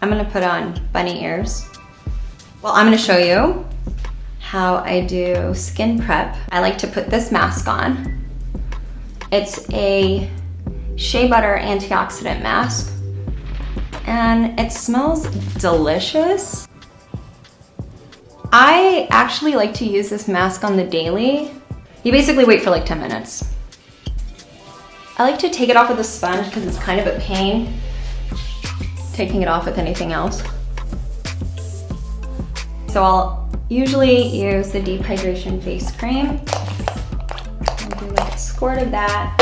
I'm gonna put on bunny ears. Well, I'm gonna show you how I do skin prep. I like to put this mask on. It's a shea butter antioxidant mask, and it smells delicious. I actually like to use this mask on the daily. You basically wait for like 10 minutes. I like to take it off with a sponge because it's kind of a pain taking it off with anything else. So I'll usually use the deep hydration face cream. I'll do like a squirt of that.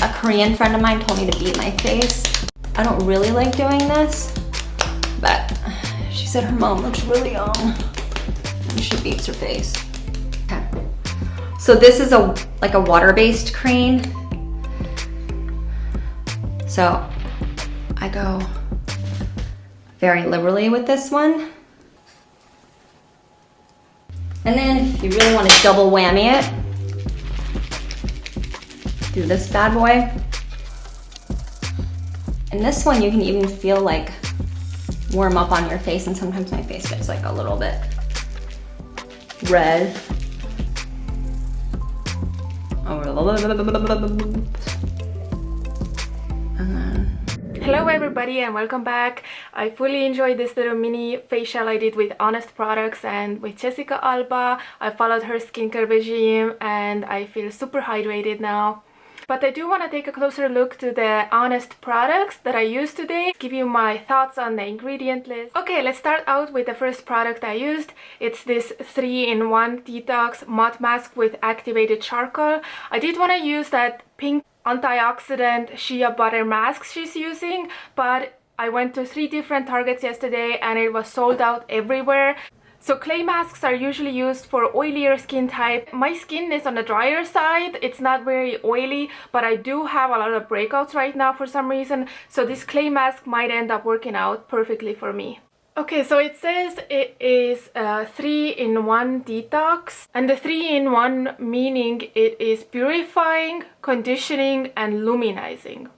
A Korean friend of mine told me to beat my face. I don't really like doing this, but she said her mom looks really young and she beats her face. Okay. So this is like a water-based cream. So I go very liberally with this one. And then if you really want to double whammy it, do this bad boy. And this one you can even feel like warm up on your face, and sometimes my face gets like a little bit red. Hello everybody and welcome back. I fully enjoyed this little mini facial I did with Honest products and with Jessica Alba. I followed her skincare regime and I feel super hydrated now. But I do want to take a closer look to the Honest products that I used today, give you my thoughts on the ingredient list. Okay, let's start out with the first product I used. It's this 3-in-1 Detox Mud Mask with activated charcoal. I did want to use that pink antioxidant shea butter mask she's using, but I went to 3 different Targets yesterday and it was sold out everywhere. So clay masks are usually used for oilier skin type. My skin is on the drier side. It's not very oily, but I do have a lot of breakouts right now for some reason. So this clay mask might end up working out perfectly for me. Okay, so it says it is a 3-in-1 detox, and the 3-in-1 meaning it is purifying, conditioning, and luminizing.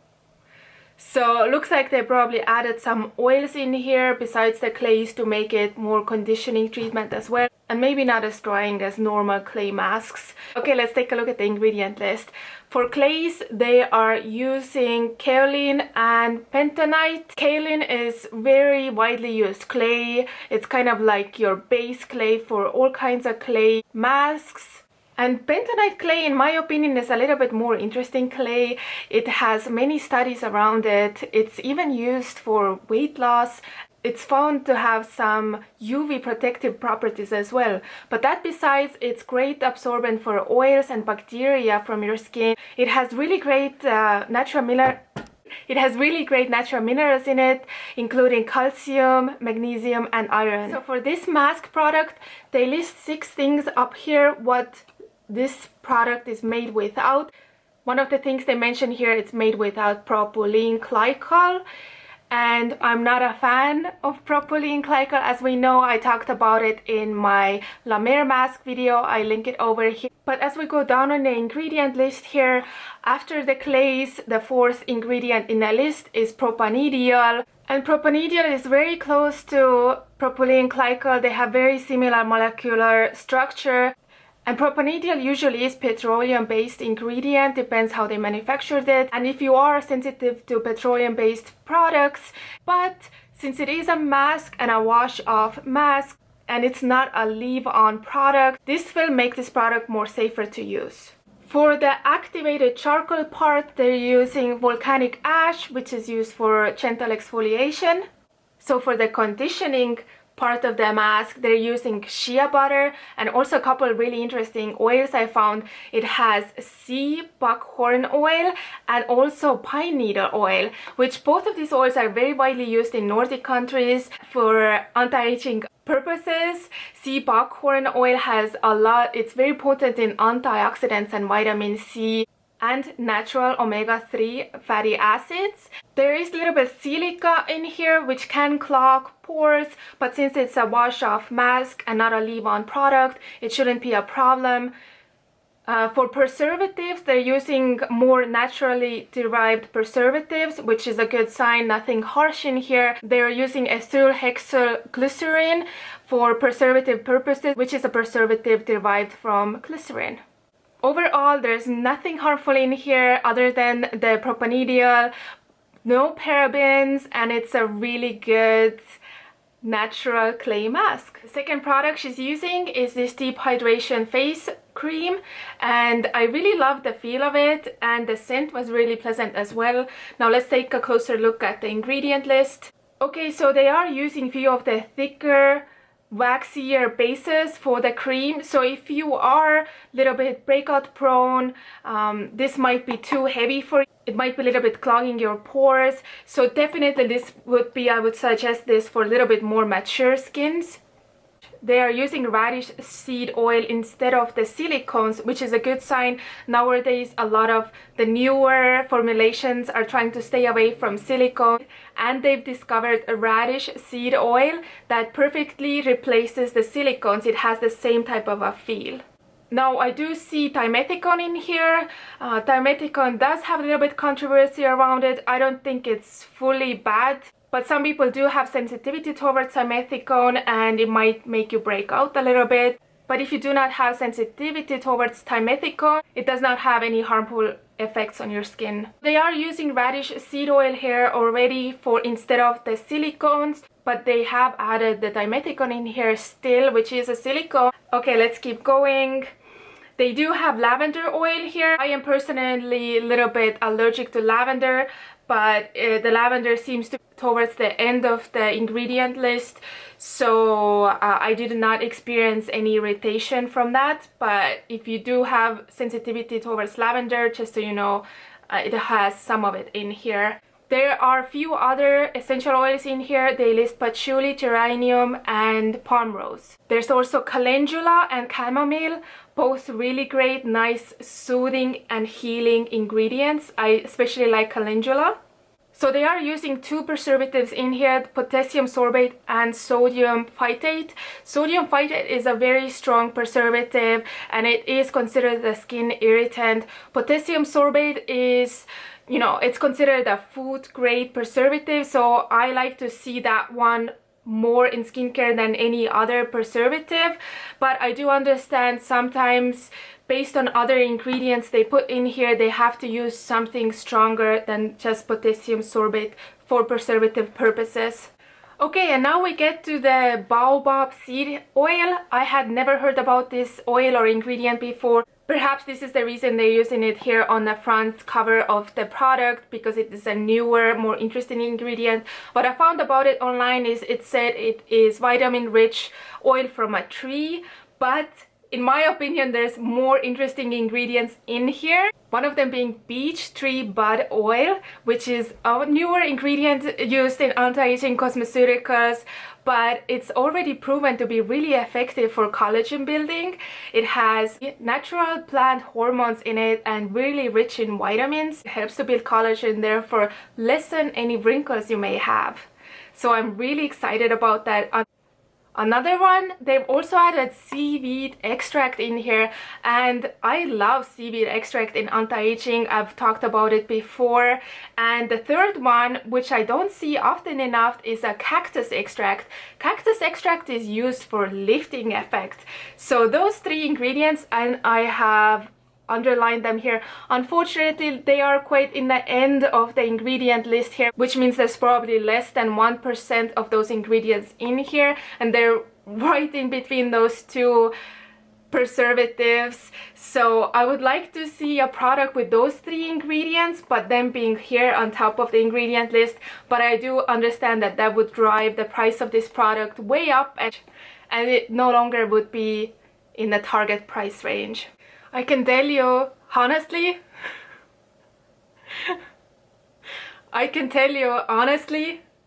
So it looks like they probably added some oils in here besides the clays to make it more conditioning treatment as well, and maybe not as drying as normal clay masks. Okay, let's take a look at the ingredient list. For clays, they are using kaolin and bentonite. Kaolin is very widely used clay. It's kind of like your base clay for all kinds of clay masks. And bentonite clay, in my opinion, is a little bit more interesting clay. It has many studies around it. It's even used for weight loss. It's found to have some UV protective properties as well. But that besides, it's great absorbent for oils and bacteria from your skin. It has really great natural minerals in it, including calcium, magnesium, and iron. So for this mask product, they list 6 things up here what this product is made without. One of the things they mention here, it's made without propylene glycol, and I'm not a fan of propylene glycol. As we know, I talked about it in my La Mer mask video. I link it over here. But as we go down on the ingredient list here, after the clays, the 4th ingredient in the list is propanediol. And propanediol is very close to propylene glycol. They have very similar molecular structure. And propanediol usually is petroleum-based ingredient, depends how they manufactured it. And if you are sensitive to petroleum-based products, but since it is a mask and a wash-off mask, and it's not a leave-on product, this will make this product more safer to use. For the activated charcoal part, they're using volcanic ash, which is used for gentle exfoliation. So for the conditioning part of the mask, they're using shea butter and also a couple of really interesting oils I found. It has sea buckhorn oil and also pine needle oil, which both of these oils are very widely used in Nordic countries for anti-aging purposes. Sea buckhorn oil has a lot, it's very potent in antioxidants and vitamin C and natural omega-3 fatty acids. There is a little bit of silica in here which can clog pores, but since it's a wash-off mask and not a leave-on product, it shouldn't be a problem. For preservatives, they're using more naturally derived preservatives, which is a good sign, nothing harsh in here. They're using ethyl glycerin for preservative purposes, which is a preservative derived from glycerin. Overall, there's nothing harmful in here other than the propanediol, no parabens, and it's a really good natural clay mask. The second product she's using is this deep hydration face cream, and I really love the feel of it, and the scent was really pleasant as well. Now let's take a closer look at the ingredient list. Okay, so they are using few of the thicker, waxier bases for the cream, so if you are a little bit breakout prone, this might be too heavy for you. It might be a little bit clogging your pores, so definitely this would be, I would suggest this for a little bit more mature skins. They are using radish seed oil instead of the silicones, which is a good sign. Nowadays, a lot of the newer formulations are trying to stay away from silicone, and they've discovered a radish seed oil that perfectly replaces the silicones. It has the same type of a feel. Now I do see dimethicone in here. Dimethicone does have a little bit controversy around it. I don't think it's fully bad, but some people do have sensitivity towards dimethicone and it might make you break out a little bit. But if you do not have sensitivity towards dimethicone, it does not have any harmful effects on your skin. They are using radish seed oil here already for instead of the silicones, but they have added the dimethicone in here still, which is a silicone. Okay, let's keep going. They do have lavender oil here. I am personally a little bit allergic to lavender, but the lavender seems to be towards the end of the ingredient list, so I did not experience any irritation from that. But if you do have sensitivity towards lavender, just so you know, it has some of it in here. There are a few other essential oils in here. They list patchouli, geranium, and palm rose. There's also calendula and chamomile, both really great, nice, soothing and healing ingredients. I especially like calendula. So they are using two preservatives in here, potassium sorbate and sodium phytate. Sodium phytate is a very strong preservative and it is considered a skin irritant. Potassium sorbate is, you know, it's considered a food grade preservative, so I like to see that one more in skincare than any other preservative. But I do understand sometimes based on other ingredients they put in here, they have to use something stronger than just potassium sorbate for preservative purposes. Okay, and now we get to the baobab seed oil. I had never heard about this oil or ingredient before. Perhaps this is the reason they're using it here on the front cover of the product, because it is a newer, more interesting ingredient. What I found about it online is it said it is vitamin-rich oil from a tree, but in my opinion, there's more interesting ingredients in here. One of them being beech tree bud oil, which is a newer ingredient used in anti-aging cosmeceuticals, but it's already proven to be really effective for collagen building. It has natural plant hormones in it and really rich in vitamins. It helps to build collagen, therefore lessen any wrinkles you may have. So I'm really excited about that. Another one, they've also added seaweed extract in here, and I love seaweed extract in anti-aging. I've talked about it before. And the third one, which I don't see often enough, is a cactus extract. Cactus extract is used for lifting effect. So those three ingredients, and I have underline them here. Unfortunately, they are quite in the end of the ingredient list here, which means there's probably less than 1% of those ingredients in here, and they're right in between those two preservatives. So I would like to see a product with those three ingredients, but them being here on top of the ingredient list. But I do understand that that would drive the price of this product way up, and it no longer would be in the target price range. I can tell you honestly,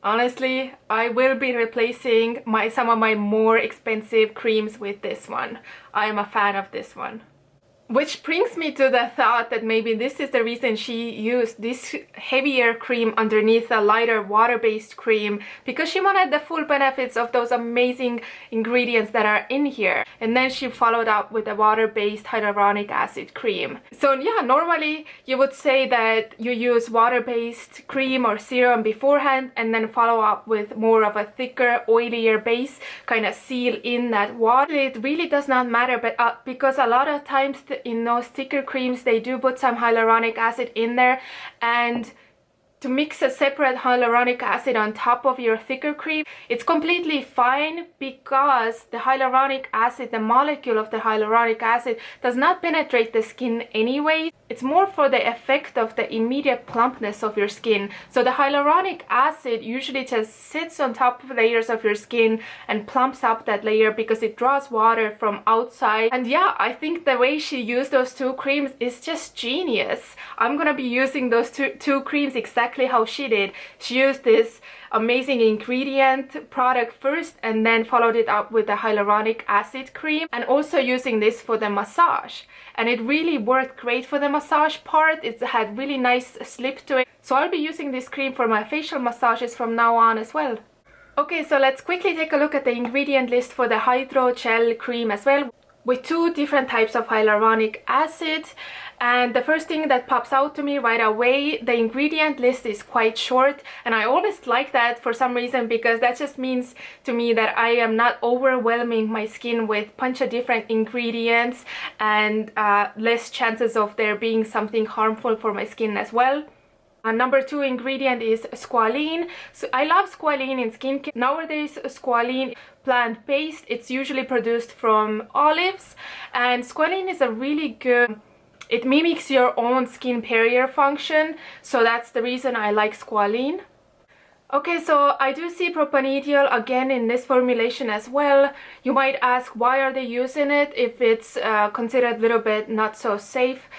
honestly, I will be replacing some of my more expensive creams with this one. I am a fan of this one. Which brings me to the thought that maybe this is the reason she used this heavier cream underneath a lighter water-based cream, because she wanted the full benefits of those amazing ingredients that are in here. And then she followed up with a water-based hyaluronic acid cream. So yeah, normally you would say that you use water-based cream or serum beforehand and then follow up with more of a thicker, oilier base, kind of seal in that water. It really does not matter, but because a lot of times in those thicker creams they do put some hyaluronic acid in there, and to mix a separate hyaluronic acid on top of your thicker cream, it's completely fine, because the hyaluronic acid, the molecule of the hyaluronic acid, does not penetrate the skin anyway. It's more for the effect of the immediate plumpness of your skin. So the hyaluronic acid usually just sits on top of layers of your skin and plumps up that layer because it draws water from outside. And yeah, I think the way she used those two creams is just genius. I'm gonna be using those two creams exactly how she did. She used this amazing ingredient product first and then followed it up with the hyaluronic acid cream, and also using this for the massage, and it really worked great for the massage part. It had really nice slip to it, so I'll be using this cream for my facial massages from now on as well. Okay, so let's quickly take a look at the ingredient list for the Hydrogel cream as well, with two different types of hyaluronic acid. And the first thing that pops out to me right away, the ingredient list is quite short, and I always like that for some reason, because that just means to me that I am not overwhelming my skin with a bunch of different ingredients, and less chances of there being something harmful for my skin as well. Number 2 ingredient is squalene. So I love squalene in skincare. Nowadays, squalene plant-based. It's usually produced from olives, and squalene is a really good, it mimics your own skin barrier function, so that's the reason I like squalene. Okay, so I do see propanediol again in this formulation as well. You might ask, why are they using it if it's considered a little bit not so safe?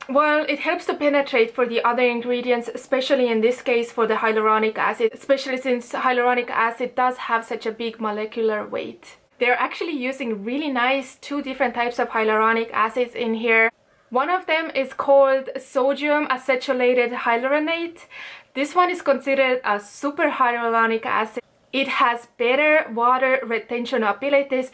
Well, it helps to penetrate for the other ingredients, especially in this case for the hyaluronic acid, especially since hyaluronic acid does have such a big molecular weight. They're actually using really nice two different types of hyaluronic acids in here. One of them is called sodium acetylated hyaluronate. This one is considered a super hyaluronic acid. It has better water retention abilities,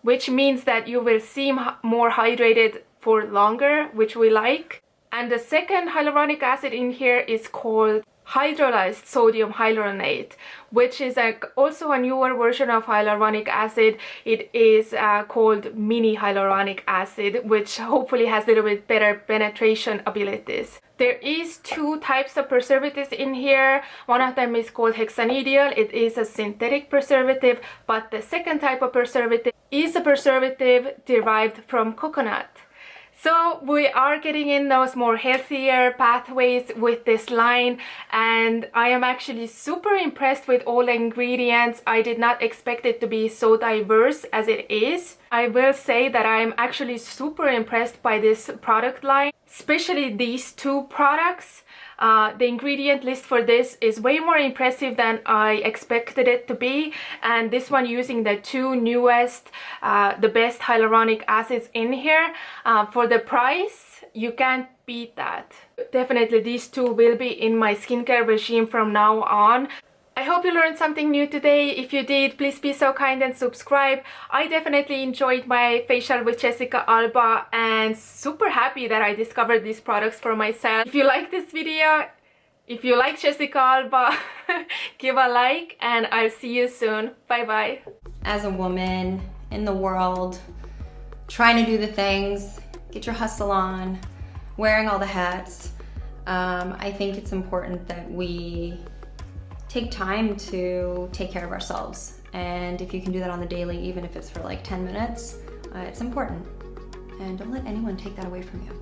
which means that you will seem more hydrated for longer, which we like. And the second hyaluronic acid in here is called hydrolyzed sodium hyaluronate, which is also a newer version of hyaluronic acid. It is called mini hyaluronic acid, which hopefully has a little bit better penetration abilities. There is two types of preservatives in here. One of them is called hexanediol. It is a synthetic preservative, but the second type of preservative is a preservative derived from coconut. So we are getting in those more healthier pathways with this line, and I am actually super impressed with all the ingredients. I did not expect it to be so diverse as it is. I will say that I am actually super impressed by this product line, especially these two products. The ingredient list for this is way more impressive than I expected it to be, and this one using the two newest, the best hyaluronic acids in here. For the price, you can't beat that. Definitely these two will be in my skincare regime from now on. I hope you learned something new today. If you did, please be so kind and subscribe. I definitely enjoyed my facial with Jessica Alba and super happy that I discovered these products for myself. If you like this video, if you like Jessica Alba, give a like, and I'll see you soon. Bye bye. As a woman in the world, trying to do the things, get your hustle on, wearing all the hats, I think it's important that we take time to take care of ourselves. And if you can do that on the daily, even if it's for like 10 minutes, it's important. And don't let anyone take that away from you.